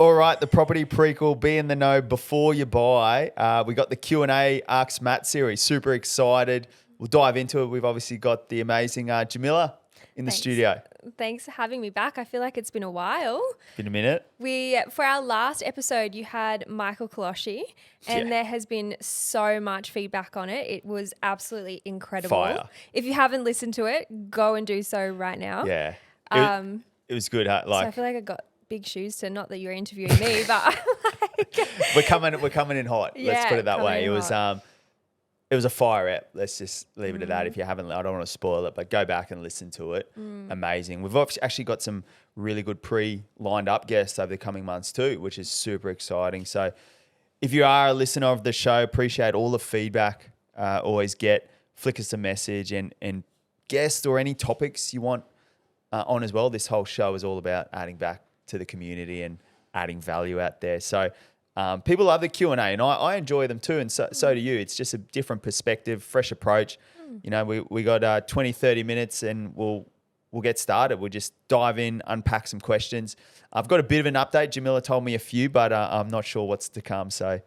All right, the property prequel, be in the know before you buy. We got the Q&A Asks Matt series. Super excited. We'll dive into it. We've obviously got the amazing Jamila in the studio. Thanks for having me back. I feel like it's been a while. Been a minute. For our last episode, you had Michael Koloshi, and there has been so much feedback on it. It was absolutely incredible. Fire. If you haven't listened to it, go and do so right now. Yeah. It was good. Huh? So I feel like I got big shoes to, not that you're interviewing me, but we're coming in hot. Let's put it that way. It was a fire ep. Let's just leave it at that. If you haven't, I don't want to spoil it, but go back and listen to it. Amazing. We've actually got some really good lined up guests over the coming months too, which is super exciting. So if you are a listener of the show, appreciate all the feedback. Always flick us a message and guests or any topics you want on as well. This whole show is all about adding back to the community and adding value out there. So people love the Q&A and I enjoy them too, and so do you. It's just a different perspective, fresh approach. You know, we got 20, 30 minutes and we'll get started. We'll just dive in, unpack some questions. I've got a bit of an update. Jamila told me a few, but I'm not sure what's to come. So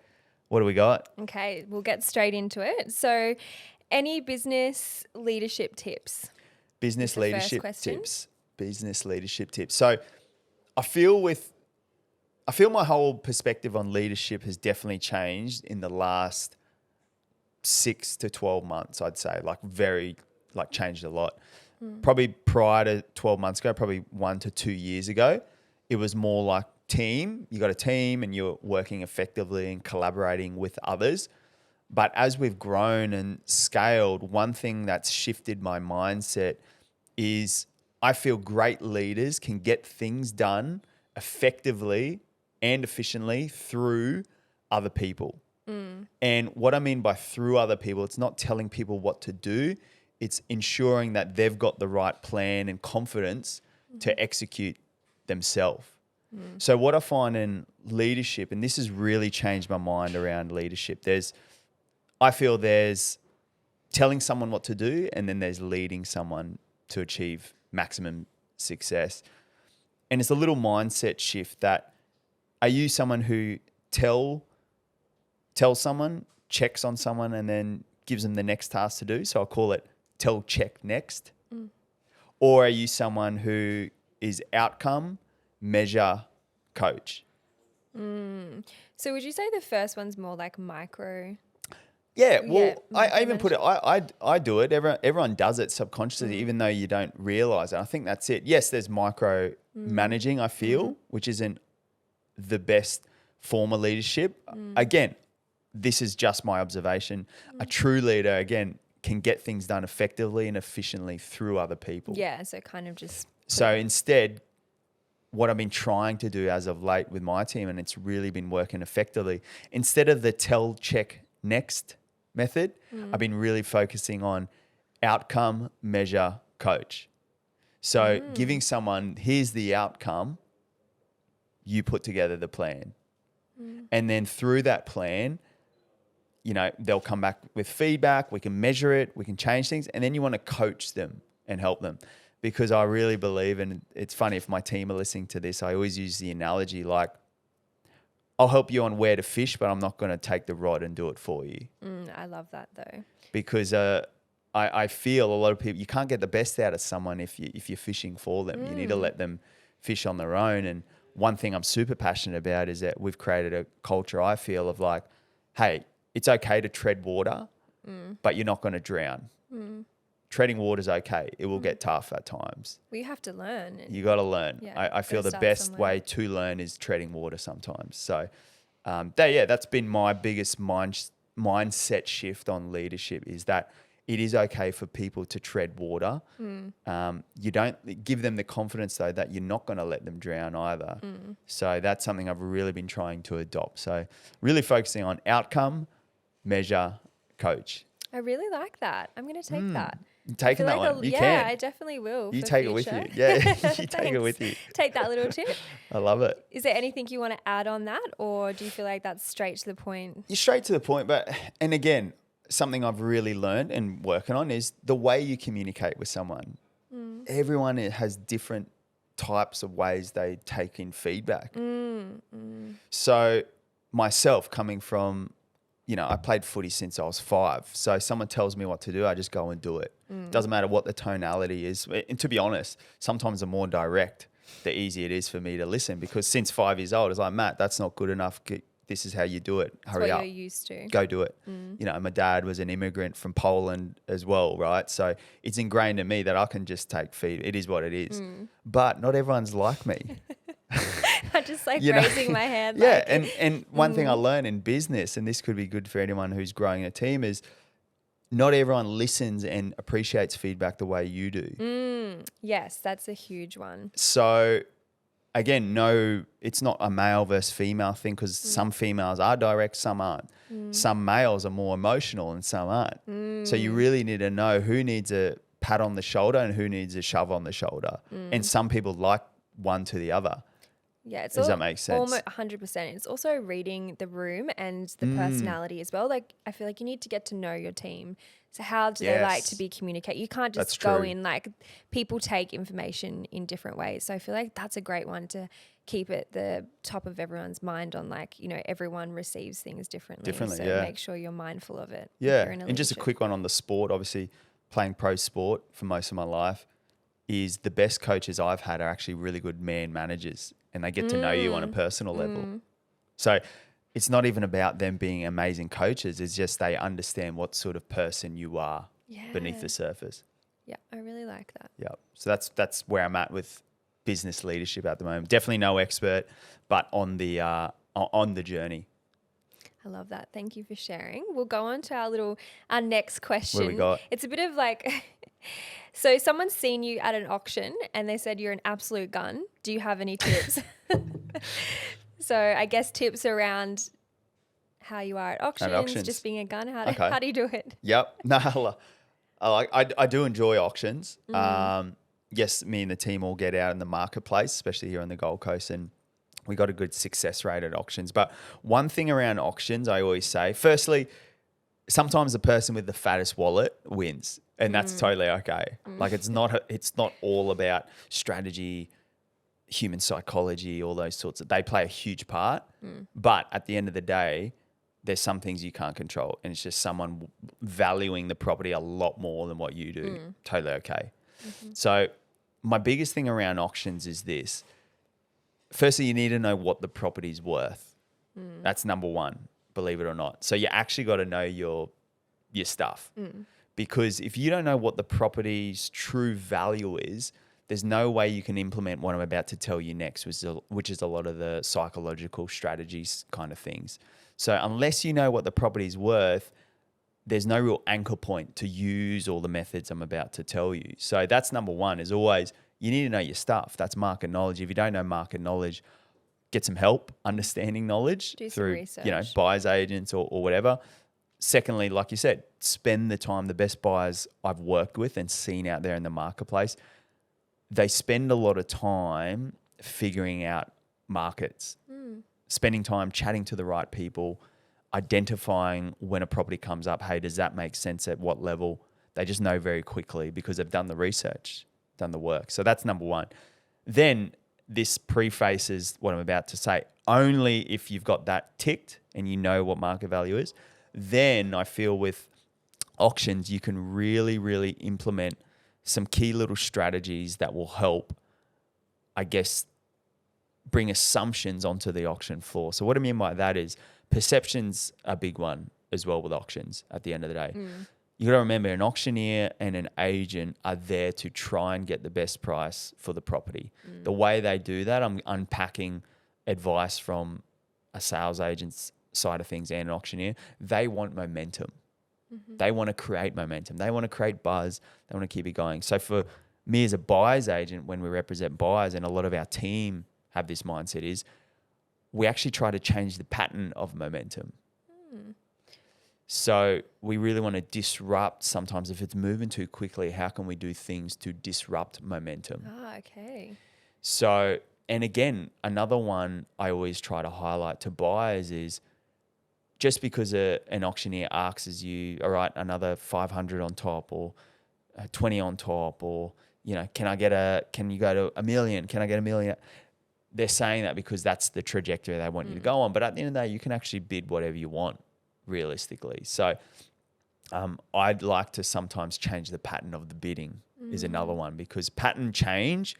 what do we got? Okay, we'll get straight into it. So any business leadership tips? Business leadership tips. So I feel my whole perspective on leadership has definitely changed in the last 6 to 12 months, I'd say. Changed a lot. Probably prior to 12 months ago, probably 1 to 2 years ago, it was more like team. You got a team and you're working effectively and collaborating with others. But as we've grown and scaled, one thing that's shifted my mindset is I feel great leaders can get things done effectively and efficiently through other people. And what I mean by through other people, it's not telling people what to do. It's ensuring that they've got the right plan and confidence to execute themselves. So what I find in leadership, and this has really changed my mind around leadership, I feel there's telling someone what to do, and then there's leading someone to achieve maximum success. And it's a little mindset shift that, are you someone who tells someone, checks on someone, and then gives them the next task to do? So I call it tell, check, next. Or are you someone who is outcome, measure, coach? So would you say the first one's more like micro? Yeah, well, I even put it, I do it. Everyone does it subconsciously, even though you don't realize it. I think that's it. Yes, there's micro managing, I feel, which isn't the best form of leadership. Again, this is just my observation. A true leader, again, can get things done effectively and efficiently through other people. Yeah, so kind of just... So instead, what I've been trying to do as of late with my team, and it's really been working effectively, instead of the tell, check, next method, I've been really focusing on outcome, measure, coach. So giving someone, here's the outcome, you put together the plan. And then through that plan, you know, they'll come back with feedback, we can measure it, we can change things, and then you want to coach them and help them. Because I really believe, and it's funny if my team are listening to this, I always use the analogy like, I'll help you on where to fish, but I'm not going to take the rod and do it for you. I love that though. Because I feel a lot of people, you can't get the best out of someone if you're fishing for them. You need to let them fish on their own. And one thing I'm super passionate about is that we've created a culture, I feel, of like, hey, it's okay to tread water, but you're not going to drown. Treading water is okay. It will get tough at times. We have to learn. You got to learn. Yeah, I feel the best way to learn is treading water sometimes. So, that's been my biggest mindset shift on leadership, is that it is okay for people to tread water. You don't give them the confidence, though, that you're not going to let them drown either. So that's something I've really been trying to adopt. So really focusing on outcome, measure, coach. I really like that. I'm going to take that. You're taking that one. You can. I definitely will. You take it with you. Yeah, you take it with you. Take that little tip. I love it. Is there anything you want to add on that, or do you feel like that's straight to the point? You're straight to the point, and again, something I've really learned and working on is the way you communicate with someone. Everyone has different types of ways they take in feedback. So myself coming from, I played footy since I was 5. So someone tells me what to do, I just go and do it. Doesn't matter what the tonality is. And to be honest, sometimes the more direct, the easier it is for me to listen, because since 5 years old, it's like, Matt, that's not good enough. This is how you do it. Hurry up. What you're used to. Go do it. My dad was an immigrant from Poland as well, right? So it's ingrained in me that I can just take feed. It is what it is. But not everyone's like me. I just raising my hand. Yeah, and one thing I learned in business, and this could be good for anyone who's growing a team, is not everyone listens and appreciates feedback the way you do. Yes, that's a huge one. So again, no, it's not a male versus female thing, because some females are direct, some aren't. Some males are more emotional and some aren't. So you really need to know who needs a pat on the shoulder and who needs a shove on the shoulder. And some people like one to the other. Yeah, does that make sense? Almost 100%. It's also reading the room and the personality as well. I feel like you need to get to know your team. So how do they like to be communicate? You can't just go in people take information in different ways. So I feel like that's a great one to keep at the top of everyone's mind on, everyone receives things differently. So make sure you're mindful of it. Yeah, and just a quick one on the sport. Obviously, playing pro sport for most of my life, is the best coaches I've had are actually really good man managers, and they get to know you on a personal level. So it's not even about them being amazing coaches. It's just they understand what sort of person you are beneath the surface. Yeah, I really like that. Yeah. So that's where I'm at with business leadership at the moment. Definitely no expert, but on the journey. I love that. Thank you for sharing. We'll go on to our next question. What do we got? It's a bit of so someone's seen you at an auction and they said you're an absolute gun. Do you have any tips? So I guess tips around how you are at auctions. Just being a gun. How do you do it? Yep. No, I do enjoy auctions. Yes, me and the team all get out in the marketplace, especially here on the Gold Coast, and we got a good success rate at auctions. But one thing around auctions, I always say, firstly, sometimes the person with the fattest wallet wins, and that's totally okay. It's not all about strategy, human psychology, all those sorts of, they play a huge part. But at the end of the day, there's some things you can't control, and it's just someone valuing the property a lot more than what you do. Totally okay. So my biggest thing around auctions is this. Firstly, you need to know what the property's worth. That's number one, believe it or not. So you actually got to know your stuff. Because if you don't know what the property's true value is, there's no way you can implement what I'm about to tell you next, which is a lot of the psychological strategies kind of things. So unless you know what the property's worth, there's no real anchor point to use all the methods I'm about to tell you. So that's number one, is always you need to know your stuff. That's market knowledge. If you don't know market knowledge, get some help understanding knowledge through research. Buyer's agents or whatever. Secondly, like you said, spend the time. The best buyers I've worked with and seen out there in the marketplace, they spend a lot of time figuring out markets, spending time chatting to the right people, identifying when a property comes up, hey, does that make sense at what level? They just know very quickly because they've done the research, done the work. So that's number one. Then this prefaces what I'm about to say. Only if you've got that ticked and you know what market value is, then I feel with auctions, you can really, really implement some key little strategies that will help, I guess, bring assumptions onto the auction floor. So what I mean by that is perception's a big one as well with auctions at the end of the day. You got to remember, an auctioneer and an agent are there to try and get the best price for the property. The way they do that, I'm unpacking advice from a sales agent's side of things and an auctioneer. They want momentum. They want to create momentum. They want to create buzz. They want to keep it going. So for me as a buyer's agent, when we represent buyers, and a lot of our team have this mindset, is we actually try to change the pattern of momentum. So we really want to disrupt. Sometimes if it's moving too quickly, how can we do things to disrupt momentum? Okay. So, and again, another one I always try to highlight to buyers is, just because an auctioneer asks you, all right, another 500 on top or 20 on top, or can you go to $1 million? Can I get $1 million? They're saying that because that's the trajectory they want you to go on. But at the end of the day, you can actually bid whatever you want, realistically. So I'd like to sometimes change the pattern of the bidding is another one, because pattern change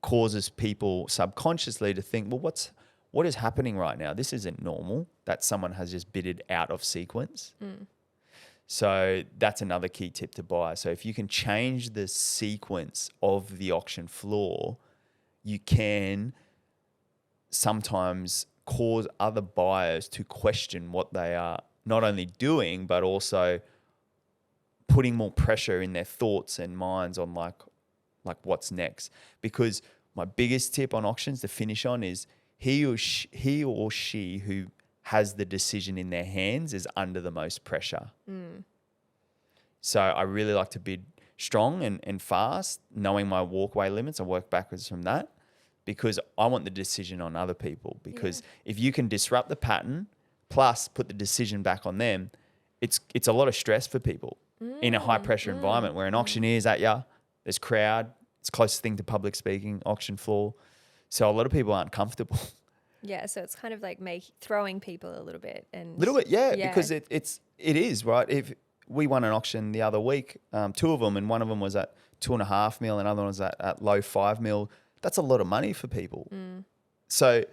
causes people subconsciously to think, well, what is happening right now? This isn't normal that someone has just bidded out of sequence. So that's another key tip to buy. So if you can change the sequence of the auction floor, you can sometimes cause other buyers to question what they are not only doing, but also putting more pressure in their thoughts and minds on like what's next. Because my biggest tip on auctions to finish on is he or she who has the decision in their hands is under the most pressure. So I really like to bid strong and fast, knowing my walkway limits. I work backwards from that because I want the decision on other people. Because if you can disrupt the pattern plus put the decision back on them, it's a lot of stress for people in a high pressure environment where an auctioneer's at you, there's crowd, it's closest thing to public speaking, auction floor. So a lot of people aren't comfortable. Yeah, so it's kind of like throwing people a little bit. Because it is, right? If we won an auction the other week, two of them, and one of them was at 2.5 mil, and another one was at low 5 mil. That's a lot of money for people. So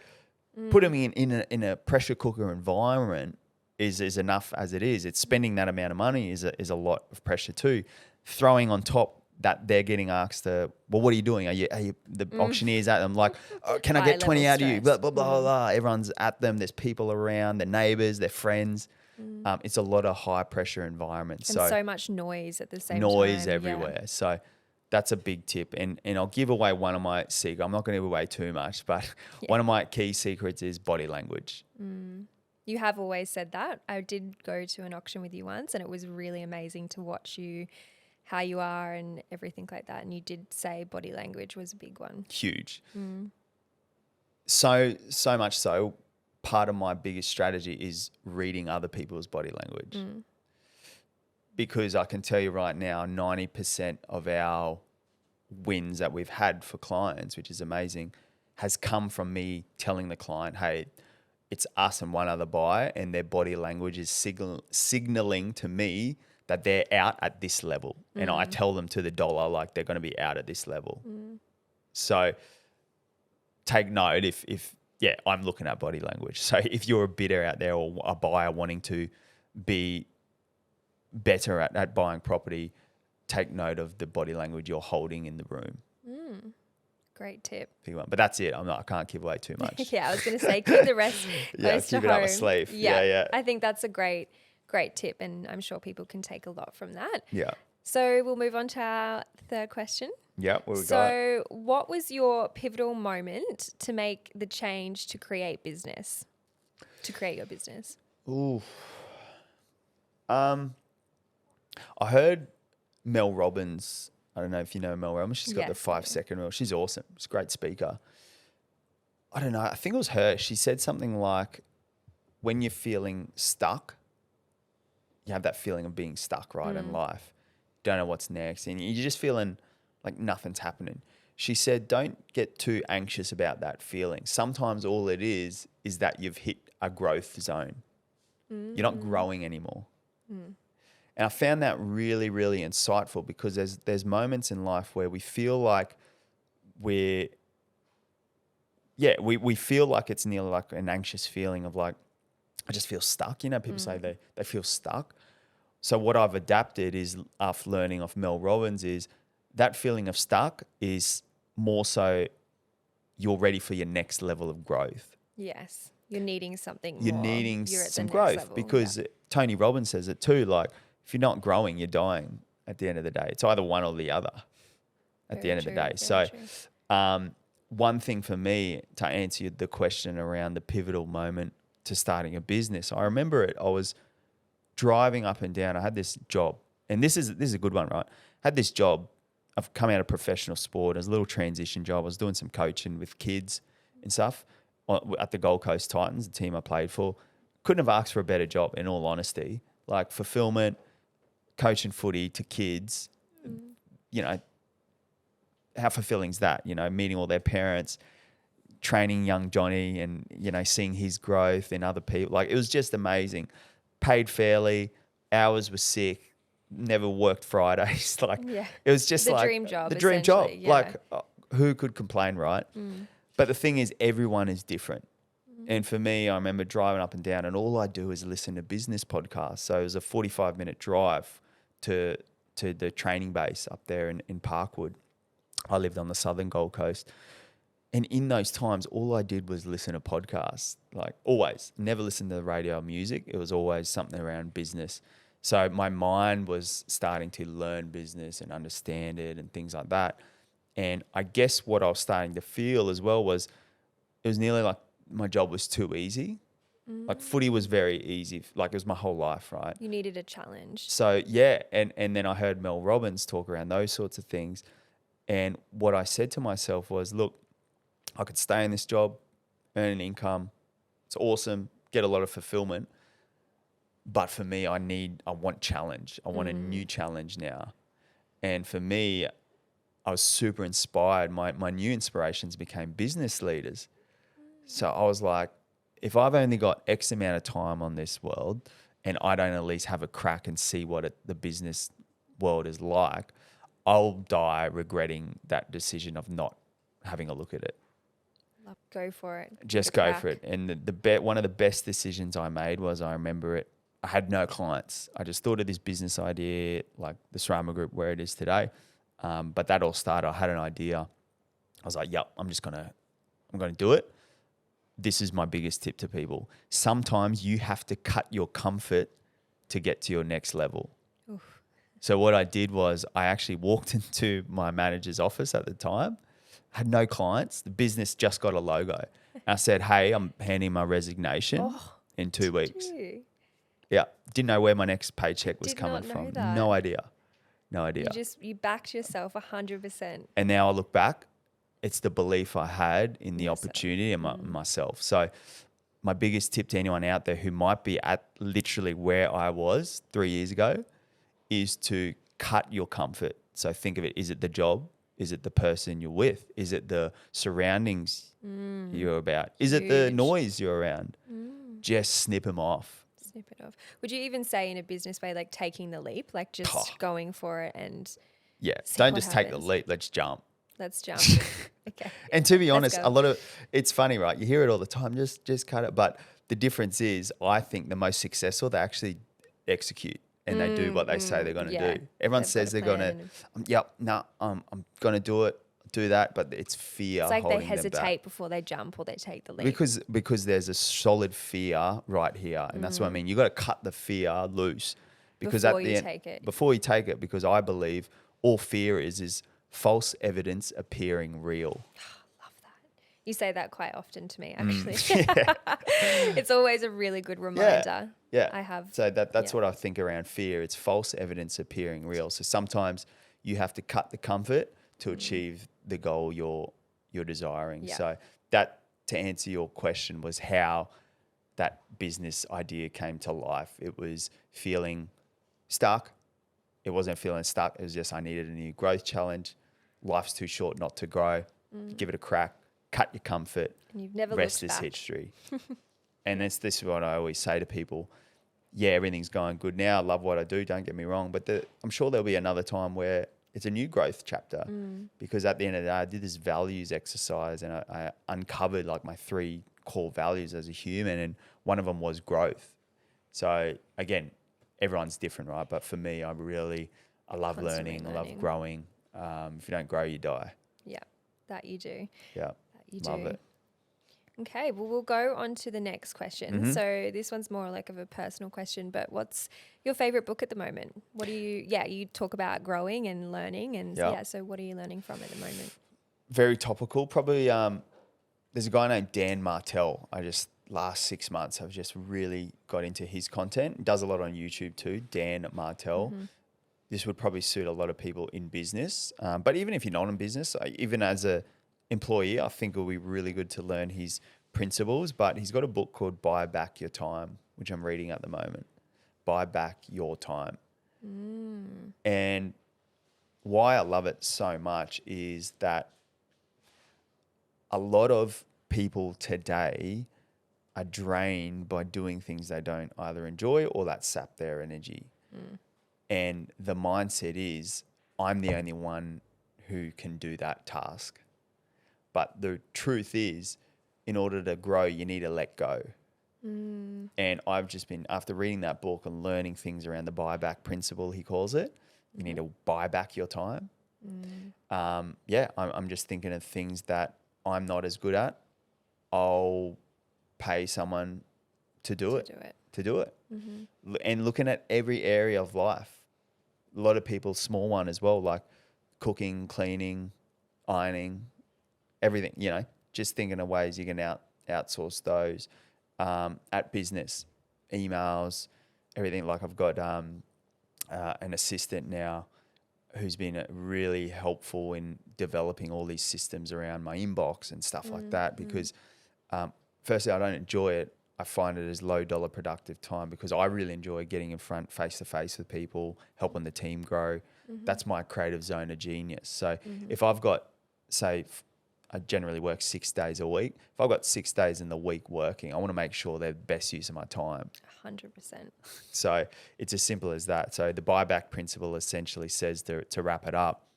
putting in a pressure cooker environment is enough as it is. It's spending that amount of money is a lot of pressure too. Throwing on top that they're getting asked to, well, what are you doing? Are you the auctioneers at them like, oh, can I get 20 out of you? Blah, blah, blah, blah. Everyone's at them. There's people around, their neighbors, their friends. It's a lot of high pressure environments. And so much noise at the same time. Noise everywhere. Yeah. So that's a big tip. And I'll give away one of my secrets. I'm not going to give away too much, but one of my key secrets is body language. You have always said that. I did go to an auction with you once, and it was really amazing to watch you, how you are and everything like that. And you did say body language was a big one. Huge. So much so, part of my biggest strategy is reading other people's body language. Because I can tell you right now, 90% of our wins that we've had for clients, which is amazing, has come from me telling the client, hey, it's us and one other buyer, and their body language is signaling to me that they're out at this level. And I tell them to the dollar, like they're going to be out at this level. So take note if I'm looking at body language. So if you're a bidder out there or a buyer wanting to be better at buying property, take note of the body language you're holding in the room. Great tip. But that's it. I can't give away too much. I was going to say keep the rest close to keep it home. up my sleeve. Yeah. I think that's a great tip, and I'm sure people can take a lot from that. Yeah. So we'll move on to our third question. Yeah, what we got? So what was your pivotal moment to make the change to create your business? Ooh. I heard Mel Robbins. I don't know if you know Mel Robbins. She's got the 5-second rule. She's awesome. She's a great speaker. I don't know. I think it was her. She said something like, when you're feeling stuck, you have that feeling of being stuck, right, in life. Don't know what's next. And you're just feeling like nothing's happening. She said, don't get too anxious about that feeling. Sometimes all it is that you've hit a growth zone. You're not growing anymore. And I found that really, really insightful, because there's moments in life where we feel like we feel like it's nearly like an anxious feeling of like, I just feel stuck. You know, people say they feel stuck. So what I've adapted is, after learning off Mel Robbins, is that feeling of stuck is more so you're ready for your next level of growth. Yes. You're needing something You're more. needing You're some growth level, because Tony Robbins says it too. Like, if you're not growing, you're dying at the end of the day. It's either one or the other at the end of the day. So one thing for me, to answer the question around the pivotal moment to starting a business, I remember it. I was driving up and down. I had this job, and this is a good one, right? I had this job. I've come out of professional sport. It was a little transition job. I was doing some coaching with kids and stuff at the Gold Coast Titans, the team I played for. Couldn't have asked for a better job, in all honesty. Like, fulfillment, coaching footy to kids, you know, how fulfilling is that? You know, meeting all their parents, training young Johnny, and you know, seeing his growth in other people. Like, it was just amazing. Paid fairly, hours were sick, never worked Fridays. Like, it was just the like dream job. The dream job. Yeah. Like, who could complain, right? But the thing is, everyone is different. And for me, I remember driving up and down, and all I do is listen to business podcasts. So it was a 45-minute drive to the training base up there in Parkwood. I lived on the southern Gold Coast. And in those times, all I did was listen to podcasts, like always. Never listened to the radio or music. It was always something around business. So my mind was starting to learn business and understand it and things like that. And I guess what I was starting to feel as well was it was nearly like my job was too easy. Like, footy was very easy. Like, it was my whole life, right? You needed a challenge. So, yeah. And then I heard Mel Robbins talk around those sorts of things. And what I said to myself was, look, I could stay in this job, earn an income. It's awesome. Get a lot of fulfillment. But for me, I want challenge. I want a new challenge now. And for me, I was super inspired. My new inspirations became business leaders. So I was like, if I've only got X amount of time on this world and I don't at least have a crack and see what the business world is like, I'll die regretting that decision of not having a look at it. Go for it. Just go for it. And one of the best decisions I made was, I remember it, I had no clients. I just thought of this business idea, like the Sarama Group, where it is today. But that all started, I had an idea. I was like, yep, I'm going to do it. This is my biggest tip to people. Sometimes you have to cut your comfort to get to your next level. Oof. So what I did was I actually walked into my manager's office at the time, had no clients. The business just got a logo. I said, hey, I'm handing my resignation in 2 weeks. Yeah. Didn't know where my next paycheck was coming from. That. No idea. You backed yourself 100%. And now I look back, it's the belief I had in the opportunity and myself. So my biggest tip to anyone out there who might be at literally where I was 3 years ago is to cut your comfort. So think of it, is it the job? Is it the person you're with? Is it the surroundings you're about? Is it the noise you're around? Just snip them off. Snip it off. Would you even say, in a business way, like taking the leap, like just going for it and don't just take the leap. Let's jump. Okay. And to be honest, it's funny, right? You hear it all the time. Just cut it. But the difference is, I think the most successful, they actually execute. And they do what they say they're going to do. Everyone says they're going to, I'm going to do that, but it's fear. It's like they hesitate before they jump or they take the leap. Because there's a solid fear right here. And that's what I mean. You got to cut the fear loose. Because before you take it, because I believe all fear is false evidence appearing real. You say that quite often to me, actually. It's always a really good reminder. Yeah. I have. So that's what I think around fear. It's false evidence appearing real. So sometimes you have to cut the comfort to achieve the goal you're desiring. Yeah. So that, to answer your question, was how that business idea came to life. It was feeling stuck. It wasn't feeling stuck. It was just, I needed a new growth challenge. Life's too short not to grow. Give it a crack. Cut your comfort. And you've never rest looked is back. history. And this is what I always say to people. Yeah, everything's going good now. I love what I do. Don't get me wrong. But I'm sure there'll be another time where it's a new growth chapter. Because at the end of the day, I did this values exercise and I uncovered like my 3 core values as a human. And one of them was growth. So again, everyone's different, right? But for me, I love learning. I love growing. If you don't grow, you die. Yeah, that you do. Yeah. Love it. Okay, well, we'll go on to the next question. So this one's more like of a personal question, but what's your favorite book at the moment? What do you talk about growing and learning and so what are you learning from at the moment? Very topical. Probably there's a guy named Dan Martell. Last 6 months, I've just really got into his content. He does a lot on YouTube too, Dan Martell. This would probably suit a lot of people in business. But even if you're not in business, even as a employee, I think it will be really good to learn his principles. But he's got a book called Buy Back Your Time, which I'm reading at the moment. Buy Back Your Time. And why I love it so much is that a lot of people today are drained by doing things they don't either enjoy or that sap their energy. And the mindset is, I'm the only one who can do that task. But the truth is, in order to grow, you need to let go. And I've just been, after reading that book and learning things around the buyback principle, he calls it, you need to buy back your time. I'm just thinking of things that I'm not as good at. I'll pay someone to do it. And looking at every area of life, a lot of people, small one as well, like cooking, cleaning, ironing, everything, just thinking of ways you can outsource those. At business, emails, everything. Like I've got an assistant now who's been really helpful in developing all these systems around my inbox and stuff like that because firstly, I don't enjoy it. I find it as low dollar productive time because I really enjoy getting in front face to face with people, helping the team grow. That's my creative zone of genius. So if I've got, say, I generally work 6 days a week. If I've got 6 days in the week working, I want to make sure they're the best use of my time. 100%. So it's as simple as that. So the buyback principle essentially says to wrap it up,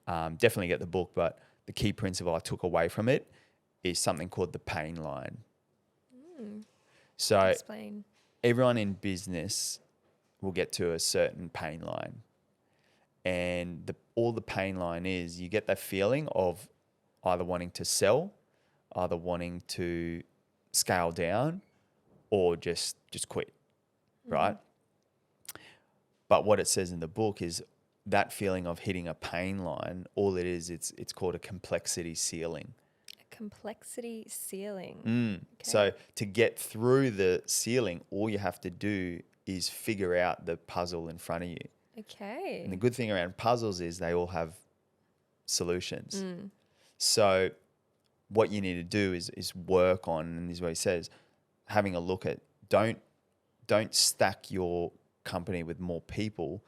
definitely get the book, but the key principle I took away from it is something called the pain line. So Explain. Everyone in business will get to a certain pain line. And all the pain line is you get that feeling of either wanting to sell, either wanting to scale down, or just quit, right? But what it says in the book is that feeling of hitting a pain line, all it is, it's called a complexity ceiling. Complexity ceiling. Okay. So to get through the ceiling, all you have to do is figure out the puzzle in front of you. Okay. And the good thing around puzzles is they all have solutions. So what you need to do is work on, and this is what he says, having a look at, don't stack your company with more people.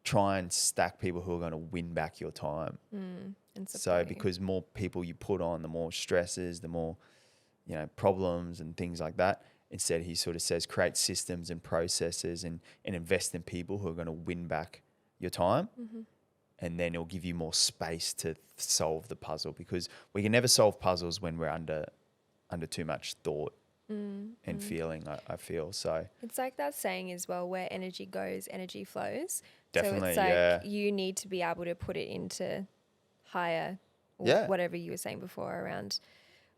Try and stack people who are going to win back your time. So because more people you put on, the more stresses, the more, problems and things like that. Instead, he sort of says, create systems and processes and invest in people who are going to win back your time. And then it'll give you more space to solve the puzzle, because we can never solve puzzles when we're under too much thought and feeling, I feel. So it's like that saying as well, where energy goes, energy flows. Definitely, so it's like you need to be able to put it into higher, whatever you were saying before around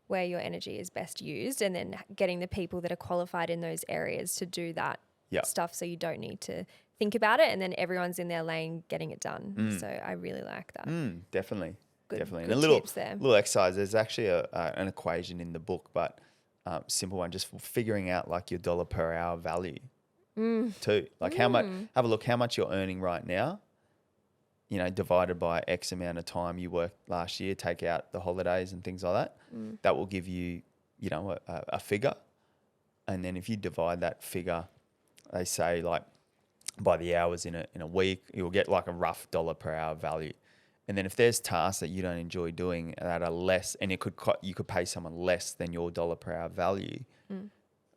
where your energy is best used, and then getting the people that are qualified in those areas to do that stuff, so you don't need to think about it, and then everyone's in their lane getting it done. So I really like that. Definitely. Definitely. Good And a tips there. little exercise. There's actually an equation in the book, but simple one, just for figuring out like your dollar per hour value too. Like how much, have a look how much you're earning right now, divided by X amount of time you worked last year, take out the holidays and things like that. That will give you, a figure. And then if you divide that figure, they say like by the hours in a week, you'll get like a rough dollar per hour value. And then if there's tasks that you don't enjoy doing that are less, and you could pay someone less than your dollar per hour value,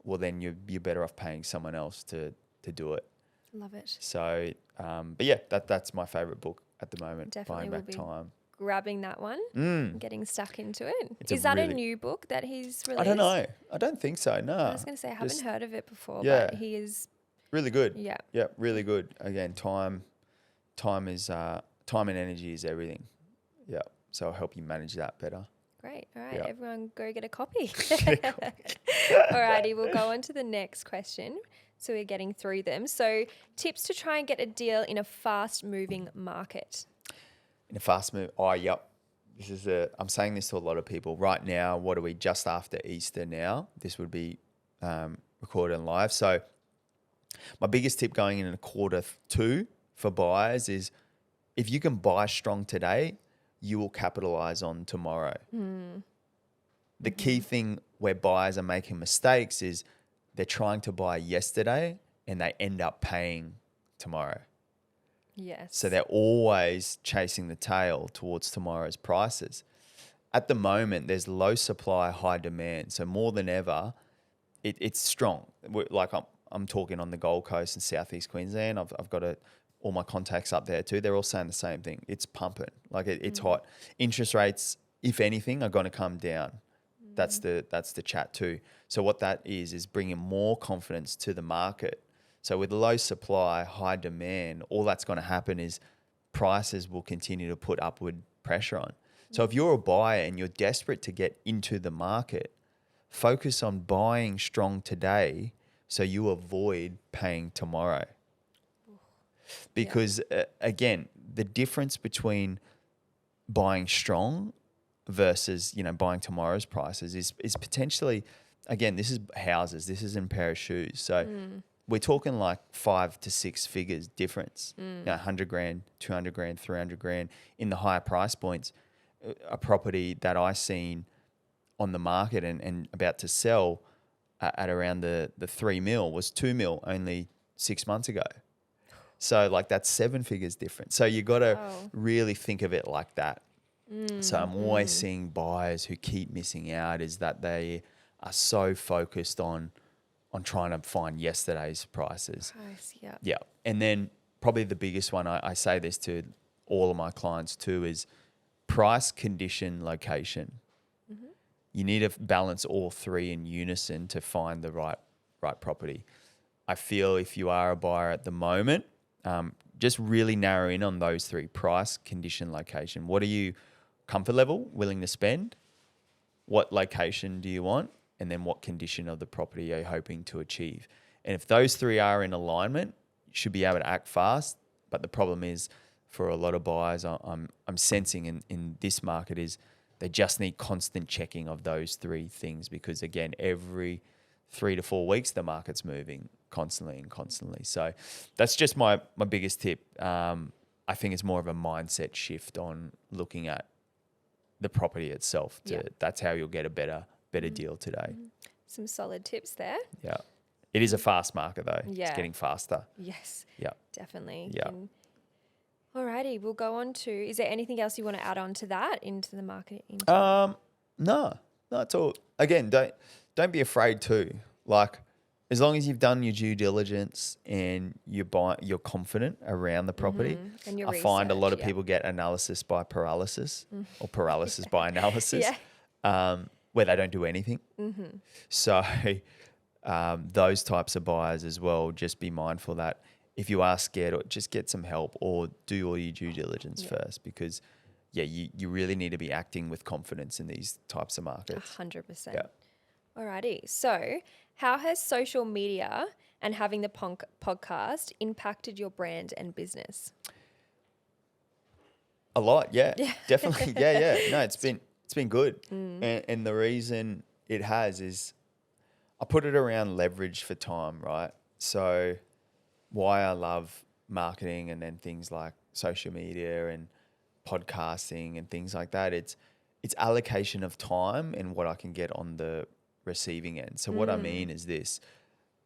well then you're better off paying someone else to do it. Love it. So, but yeah, that's my favorite book at the moment. Definitely Buying Back Time. Grabbing that one and getting stuck into it. Is that a new book that he's released? I don't know. I don't think so. No. I was going to say I haven't heard of it before, but he is really good. Yeah. Yeah, really good. Again, time and energy is everything. Yeah. So I'll help you manage that better. Great. All right, everyone go get a copy. All righty, we'll go on to the next question. So we're getting through them. So tips to try and get a deal in a fast-moving market. In a fast move, this is I'm saying this to a lot of people right now. What are we, just after Easter now? This would be recorded and live. So my biggest tip going in a quarter two for buyers is, if you can buy strong today, you will capitalize on tomorrow. The key thing where buyers are making mistakes is they're trying to buy yesterday and they end up paying tomorrow. Yes. So they're always chasing the tail towards tomorrow's prices. At the moment, there's low supply, high demand. So more than ever, it's strong. Like I'm talking on the Gold Coast and Southeast Queensland. I've got all my contacts up there too. They're all saying the same thing. It's pumping. Like it's hot. Interest rates, if anything, are going to come down. That's the chat too. So what that is bringing more confidence to the market. So with low supply, high demand, all that's going to happen is prices will continue to put upward pressure on. So if you're a buyer and you're desperate to get into the market, focus on buying strong today so you avoid paying tomorrow. Because again, the difference between buying strong versus, buying tomorrow's prices is potentially, again, this is houses, this isn't a pair of shoes. So we're talking like 5 to 6 figures difference, 100 grand, 200 grand, 300 grand in the higher price points. A property that I seen on the market and about to sell at around the 3 mil was 2 mil only 6 months ago. So like that's 7 figures different. So you got to really think of it like that. So I'm always seeing buyers who keep missing out is that they are so focused on trying to find yesterday's prices. Price, yeah. Yeah. And then probably the biggest one, I say this to all of my clients too, is price, condition, location. You need to balance all three in unison to find the right property. I feel if you are a buyer at the moment, just really narrow in on those three: price, condition, location. What are you comfort level, willing to spend? What location do you want? And then what condition of the property are you hoping to achieve? And if those three are in alignment, you should be able to act fast. But the problem is, for a lot of buyers, I'm sensing in this market is they just need constant checking of those three things, because again, every 3 to 4 weeks, the market's moving constantly. So that's just my biggest tip. I think it's more of a mindset shift on looking at the property itself. That's how you'll get a better deal today. Some solid tips there. Yeah. It is a fast market though. Yeah. It's getting faster. Yes. Yeah. Definitely. Yeah. Alrighty, we'll go on to, is there anything else you want to add on to that, into the market? No, it's all. Again, don't be afraid to. Like, as long as you've done your due diligence and you're confident around the property. And your find a lot of people get analysis by paralysis or paralysis by analysis, where they don't do anything. So those types of buyers as well, just be mindful that if you are scared, or just get some help or do all your due diligence first, because you really need to be acting with confidence in these types of markets. 100%. Yeah. Alrighty. So how has social media and having the podcast impacted your brand and business? A lot. Yeah. Definitely. Yeah. No, it's been good. And the reason it has is I put it around leverage for time, right? So why I love marketing and then things like social media and podcasting and things like that, it's allocation of time and what I can get on the receiving end. So what I mean is this,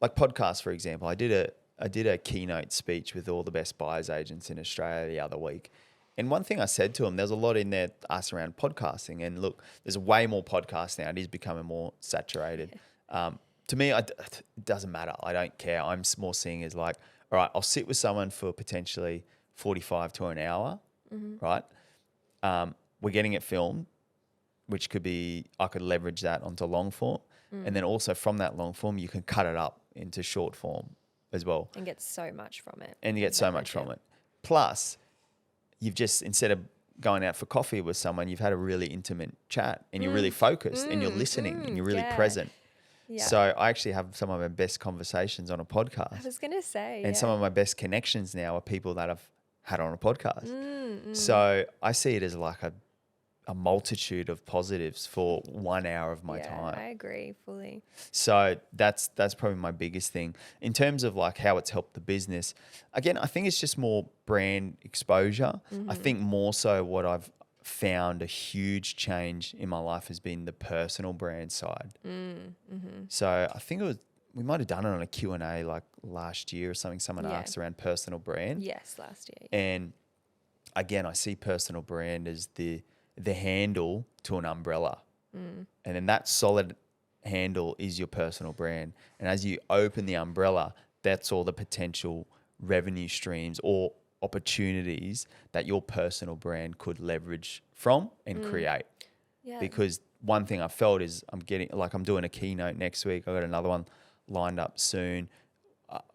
like podcasts, for example, I did a keynote speech with all the best buyers agents in Australia the other week. And one thing I said to them, there's a lot in there asked around podcasting, and look, there's way more podcasts now. It is becoming more saturated. To me, it doesn't matter. I don't care. I'm more seeing as like, all right, I'll sit with someone for potentially 45 to an hour, right? We're getting it filmed, which could be, I could leverage that onto long form. And then also from that long form, you can cut it up into short form as well. And get so much from it. And you get so much from it. Plus, you've just, instead of going out for coffee with someone, you've had a really intimate chat and you're really focused and you're listening and you're really present. Yeah. So I actually have some of my best conversations on a podcast. I was going to say. And some of my best connections now are people that I've had on a podcast. So I see it as like a multitude of positives for 1 hour of my time. I agree fully. So that's probably my biggest thing. In terms of like how it's helped the business, again, I think it's just more brand exposure. I think more so what I've found a huge change in my life has been the personal brand side. So I think it was we might have done it on a Q&A like last year or something. Someone asked around personal brand. Yes, last year. And again, I see personal brand as the handle to an umbrella. And then that solid handle is your personal brand. And as you open the umbrella, that's all the potential revenue streams or opportunities that your personal brand could leverage from and create. Yeah. Because one thing I felt is I'm doing a keynote next week. I got another one lined up soon.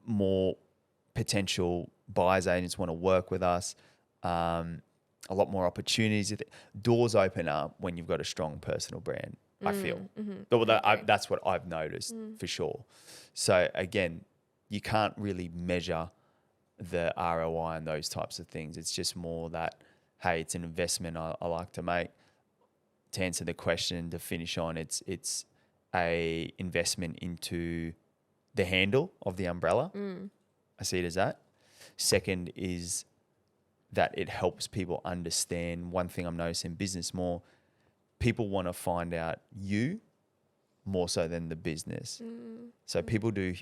More potential buyers agents want to work with us. A lot more opportunities. Doors open up when you've got a strong personal brand, I feel. That's what I've noticed for sure. So again, you can't really measure the ROI and those types of things. It's just more that, hey, it's an investment I like to make. To answer the question, to finish on, it's a investment into the handle of the umbrella. I see it as that. Second is that it helps people understand. One thing I'm noticing in business more, people want to find out you more so than the business. So people do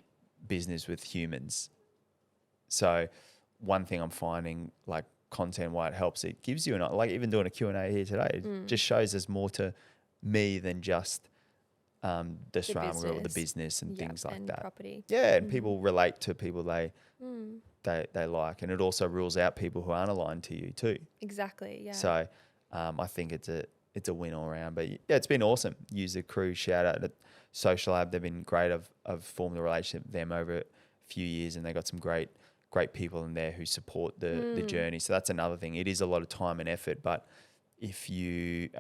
business with humans. So one thing I'm finding, like content, why it helps, it gives you like even doing a Q&A here today, it just shows there's more to me than just the Australian or the business and things like that. Property. Yeah, and people relate to people they like, and it also rules out people who aren't aligned to you too. Exactly. Yeah. So I think it's a win all around. But yeah, it's been awesome. User crew, shout out to Social Lab. They've been great. I've formed a relationship with them over a few years, and they got some great people in there who support the journey. So that's another thing. It is a lot of time and effort, but if we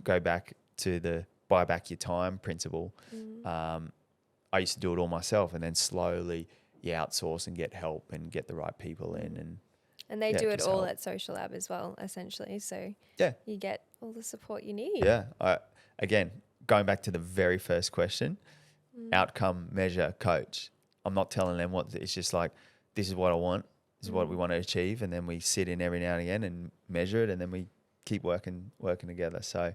go back to the buy back your time principle, I used to do it all myself, and then slowly you outsource and get help and get the right people in. And they do it all at Social Lab as well, essentially. So you get all the support you need. Yeah. Again, going back to the very first question, outcome measure coach. I'm not telling them it's just like, this is what I want, this is what we want to achieve. And then we sit in every now and again and measure it, and then we keep working together. So,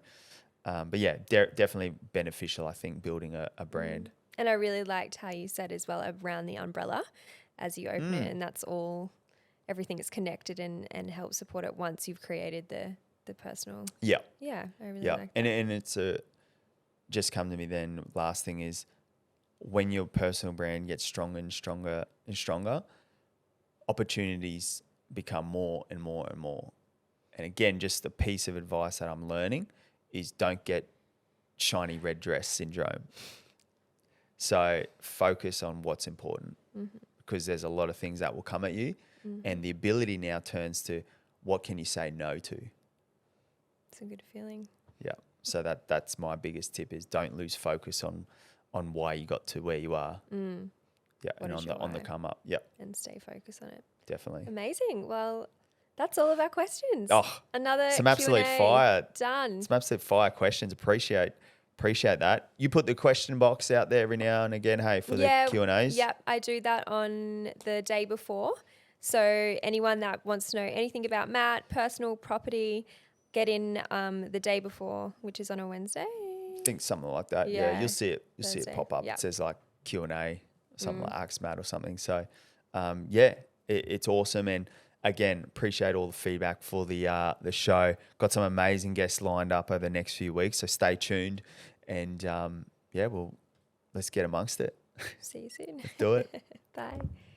but yeah, definitely beneficial, I think, building a brand. And I really liked how you said as well around the umbrella as you open it, and that's all, everything is connected and help support it once you've created the personal. Yeah. Yeah, I really like that. And it's just come to me then, last thing is, when your personal brand gets stronger and stronger and stronger, opportunities become more and more and more. And again, just a piece of advice that I'm learning is don't get shiny red dress syndrome. So focus on what's important, because there's a lot of things that will come at you, and the ability now turns to what can you say no to. It's a good feeling. Yeah. So that's my biggest tip is don't lose focus on why you got to where you are. Yeah, What and on the come up. Yep. And stay focused on it. Definitely. Amazing. Well, that's all of our questions. Oh, another some absolute Q&A fire. Done. Some absolute fire questions. Appreciate that. You put the question box out there every now and again, hey, for the Q&As. Yep, I do that on the day before. So anyone that wants to know anything about Matt, personal property, get in the day before, which is on a Wednesday. I think something like that. Yeah, you'll see it. You'll see it pop up. Yep. It says like Q&A, something like Ask Matt or something. So, it's awesome. And again, appreciate all the feedback for the show. Got some amazing guests lined up over the next few weeks. So stay tuned, and let's get amongst it. See you soon. Let's do it. Bye.